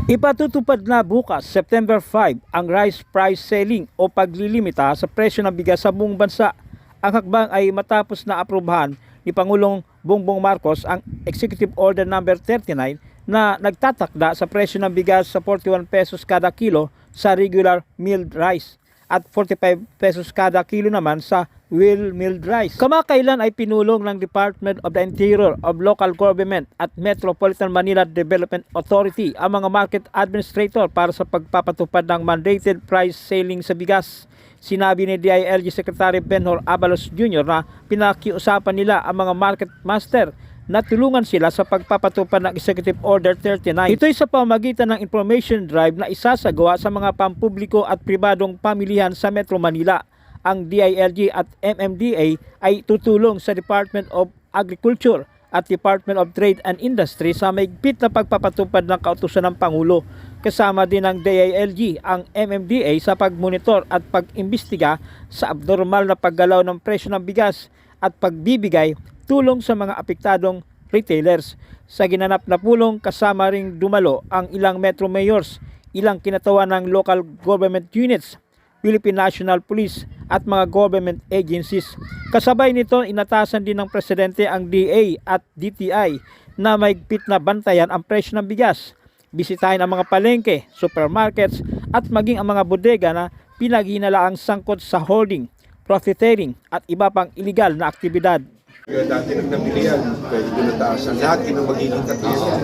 Ipatutupad na bukas, September 5, ang rice price ceiling o paglilimita sa presyo ng bigas sa buong bansa. Ang hakbang ay matapos na aprubahan ni Pangulong Bongbong Marcos ang Executive Order No. 39 na nagtatakda sa presyo ng bigas sa 41 pesos kada kilo sa regular milled rice at 45 pesos kada kilo naman sa well milled rice. Kamakailan ay pinulong ng Department of the Interior of Local Government at Metropolitan Manila Development Authority ang mga market administrator para sa pagpapatupad ng mandated price ceiling sa bigas. Sinabi ni DILG Secretary Benhur Abalos Jr. na pinakiusapan nila ang mga market master na tulungan sila sa pagpapatupad ng Executive Order 39. Ito'y sa pamamagitan ng information drive na isasagawa sa mga pampubliko at pribadong pamilihan sa Metro Manila. Ang DILG at MMDA ay tutulong sa Department of Agriculture at Department of Trade and Industry sa mahigpit na pagpapatupad ng kautusan ng Pangulo. Kasama din ng DILG ang MMDA sa pagmonitor at pag-imbestiga sa abnormal na paggalaw ng presyo ng bigas at pagbibigay tulong sa mga apektadong retailers. Sa ginanap na pulong, kasama ring dumalo ang ilang metro mayors, ilang kinatawan ng local government units, Philippine National Police at mga government agencies. Kasabay nito, inatasan din ng Presidente ang DA at DTI na mahigpit na bantayan ang presyo ng bigas. Bisitahin ang mga palengke, supermarkets at maging ang mga bodega na pinaghinalaang sangkot sa hoarding, profiteering at iba pang iligal na aktibidad. Dati nang nabili yan, pwede pinataasan. Lahat yun ang magiging katiyan.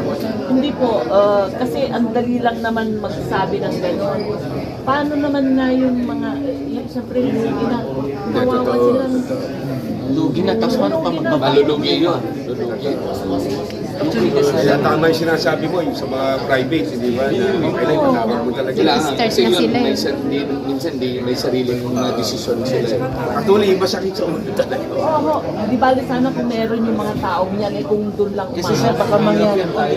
Hindi po, kasi ang dali lang naman magsabi ng gano'n. Paano naman na yung mga, siyempre lugi na, kawawa silang... Lugi na, tapos paano pa magbabalulugi yun? Kaya tama yung sinasabi mo, yung sa mga private, hindi ba? Na kailan matawag mo talaga. Kailangan kasi yun, minsan may sariling desisyon sila. Patuloy yung masakit sa ulo talaga. Oo, di bali sana kung meron yung mga taong yan, kung doon lang Kasi siya baka mangyari tayo.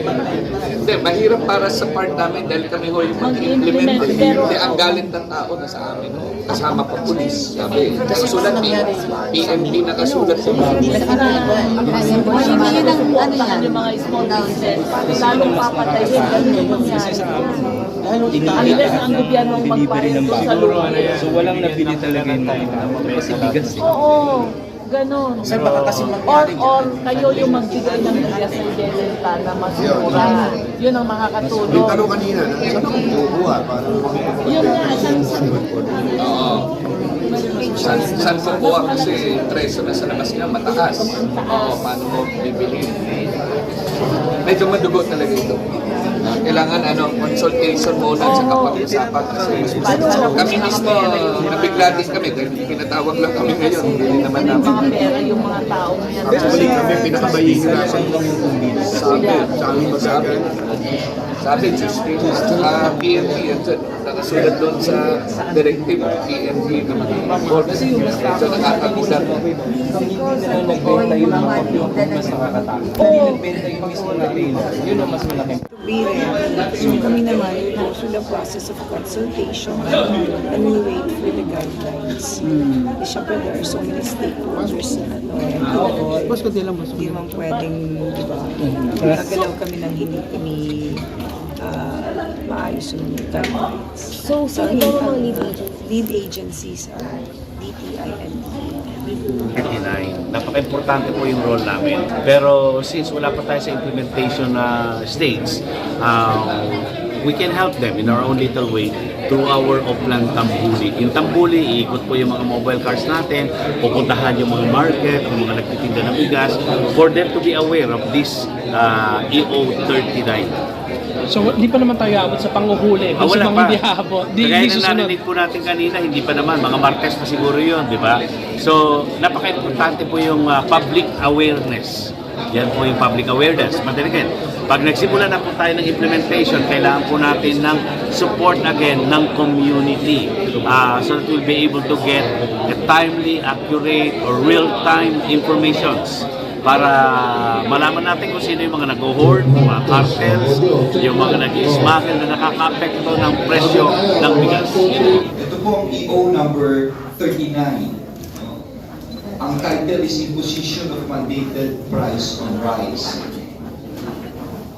Hindi, mahirap para sa part namin dahil kami ho yung mag-implement. Hindi, ang galit ng tao na sa amin. Kasama pa pulis. Sabi, nakasulat PNP nakasulat sa mga. Hindi yun ang yung mga small business, lalong papatayin, ganun yung mangyari. Unless ang gobyerno ang magbayad doon sa lupa. So walang nabili talaga yung kasi bigas. Oo, ganun. Sir, baka kasi Or kayo yung magbigay ng bigas sa ibenta na mas mura. Yun ang makakatulong. Yung tanong kanina, saan ako kukuha? Yun nga, Oo. San kukuha kasi preso na sa labas nga mataas. Oo, paano mo bibili? Medyo madugo talaga ito. Kailangan consultation muna sa kapag-usapan kasi kami mismo nabigla din kami dahil pinatawag lang kami ngayon. Hindi naman namin. mga pera yung mga taong yan. Actually, kami pinakamayihirapan sa aming magsabi. Sabi, PNP, nakasulat doon sa directive PNP board. So nakakagulat. Hindi nila nagbenta yun ang mas nakakatakot. Hindi nagbenta yung mismo na retailer. Yun ang mas malaki. So kami naman go through the process of consultation and we wait for the guidelines. Siyempre there are so many stakeholders na Boss, kunti lang boss. hindi naman pwedeng, di ba, nagagalaw kami ng hindi kami maayos yung guidelines. So, sino ba ang mga lead agencies are DTI and 39. Napaka-importante po yung role namin. Pero since wala pa tayo sa implementation stage, we can help them in our own little way through our Oplan Tambuli. Yung Tambuli, iikot po yung mga mobile cars natin, pupuntahan yung mga market, yung mga nagtitinda ng bigas, for them to be aware of this EO 39. So, hindi pa naman tayo abot sa panguhuli. Kung Wala sa mga pa. hindi abot. Kagaya na narinig po natin kanina, hindi pa naman. Mga Martes pa siguro yun, di ba? So, napaka-importante po yung public awareness. Yan po yung public awareness. Madaligan, pag nagsimula na po tayo ng implementation, kailangan po natin ng support again ng community. So that we'll be able to get a timely, accurate, or real-time informations para malaman natin kung sino yung mga nag-hoard, mga cartels, yung mga nag-smuggle na nakaka-apekto ng presyo ng bigas. Ito po ang EO number 39. Ang title is Imposition of Mandated Price on Rice.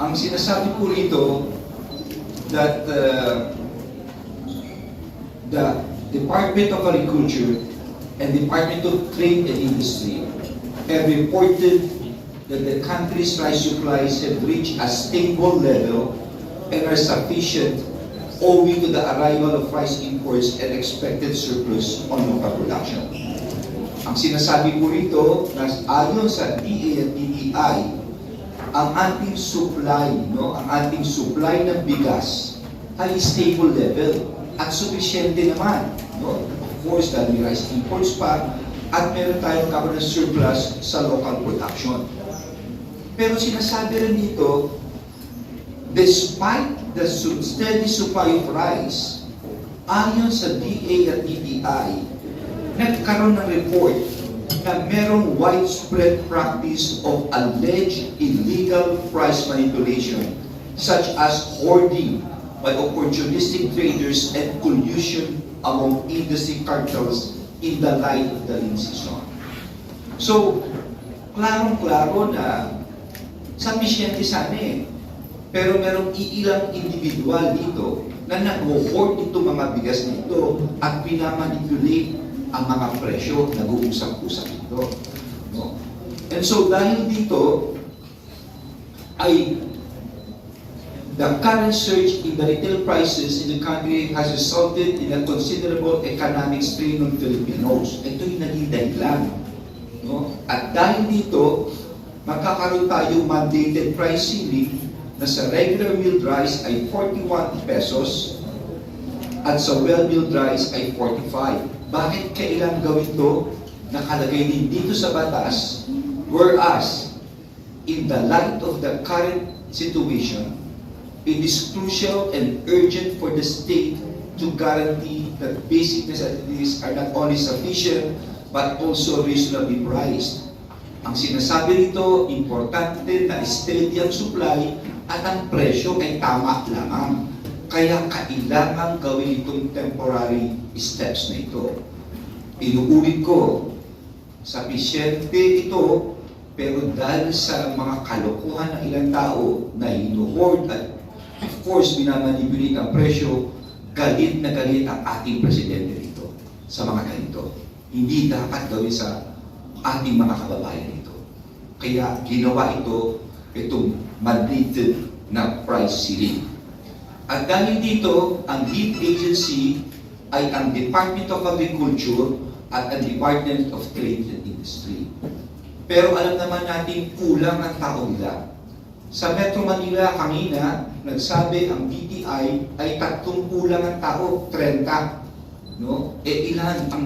Ang sinasabi po rito, that the Department of Agriculture and Department of Trade and Industry have reported that the country's rice supplies have reached a stable level and are sufficient owing to the arrival of rice imports and expected surplus on local production. Ang sinasabi po rito, na ayon sa DA at DTI, ang ating supply ng bigas ay stable level at sufisyente naman. No? Of course, dahil may rice imports pa at meron tayong karoon ng surplus sa local production. Pero sinasabi rin dito, despite the steady supply of rice, ayon sa DA at DTI, nagkaroon ng report na merong widespread practice of alleged illegal price manipulation, such as hoarding by opportunistic traders and collusion among industry cartels in the light of the lean season. So, klarong-klaro na sufficiente sana eh. Pero merong iilang individual dito na nag-hoard itong mga bigas nito at pinamanipulate ang mga presyo, nag-uusap-usap ito. No? And so dahil dito ay the current surge in the retail prices in the country has resulted in a considerable economic strain on Filipinos. Ito yung naging dahilan. No? At dahil dito, magkakaroon tayo mandated price ceiling na sa regular milled rice ay 41 pesos at sa well-milled rice ay 45. Bakit kailan gawin ito? Nakalagay din dito sa batas, whereas in the light of the current situation, it is crucial and urgent for the state to guarantee that basic necessities are not only sufficient but also reasonably priced. Ang sinasabi rito, importante na steady ang supply at ang presyo ay tama lamang. Kaya kailangan gawin itong temporary steps na ito. Inuulit ko, sufficiente ito, pero dahil sa mga kalokohan ng ilang tao na hinuhoard at of course binamanipulate ang presyo, galit na galit ang ating presidente dito sa mga ganito. Hindi dapat gawin sa ating mga kababayan ito. Kaya ginawa itong mandated na price ceiling. At dahil dito, ang lead agency ay ang Department of Agriculture at ang Department of Trade and Industry. Pero alam naman natin kulang ang tao nila. Sa Metro Manila kanina, nagsabi ang DTI ay 3 kulang ang tao, 30. No? Ilan ang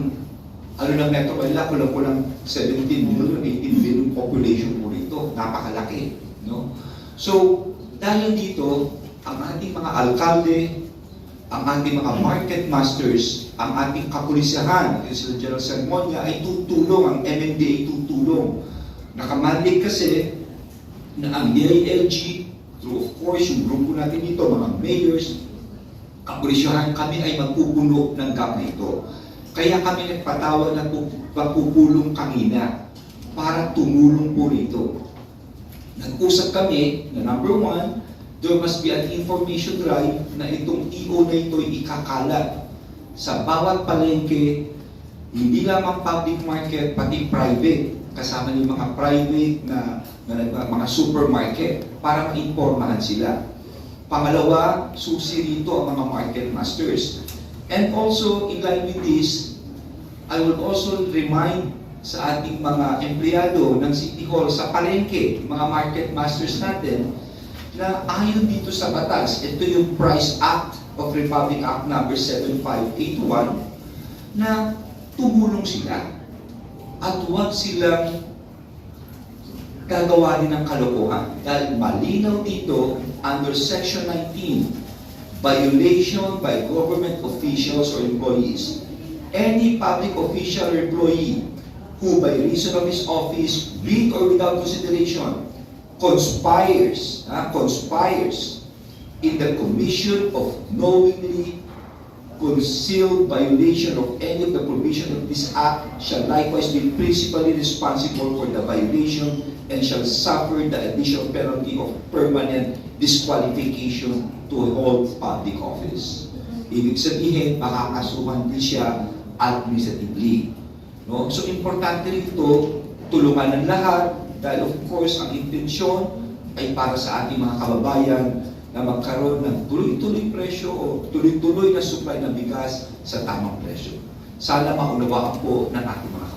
ng Metro Manila, kulang 17 million, 18 million population po rito. Napakalaki. No? So, dahil dito, ang ating mga alkalde, ang ating mga market masters, ang ating kapulisahan, yung General Sermonia ay tutulong, ang MMDA ay tutulong. Nakamandig kasi na ang DILG, through of course yung grupo natin dito, mga mayors, kapulisahan, kami ay magpupuno ng gap na ito. Kaya kami nagpatawag ng pagpupulong kanina para tumulong po rito. Nag-usap kami na number 1, there must be an information drive na itong EO na ito ay ikakalat sa bawat palengke, hindi lamang public market, pati private, kasama yung mga private na mga supermarket para mainformahan sila. Pangalawa, susi rito ang mga market masters. And also, in line with this, I will also remind sa ating mga empleyado ng City Hall sa palengke, mga market masters natin, na ayon dito sa batas, ito yung Price Act of Republic Act number 7581, na tumulong sila at huwag silang gagawa din ng kalokohan. Dahil malinaw dito, under Section 19, violation by government officials or employees, any public official or employee who by reason of his office, with or without consideration, conspires in the commission of knowingly concealed violation of any of the provision of this act shall likewise be principally responsible for the violation and shall suffer the additional penalty of permanent disqualification to hold public office. Ibig sabihin, makakasuhan din siya administratively. No? So, importante rito, tulungan ng lahat, dahil of course, ang intensyon ay para sa ating mga kababayan na magkaroon ng tuloy-tuloy presyo o tuloy-tuloy na supply ng bigas sa tamang presyo. Sana maunawaan po ng ating mga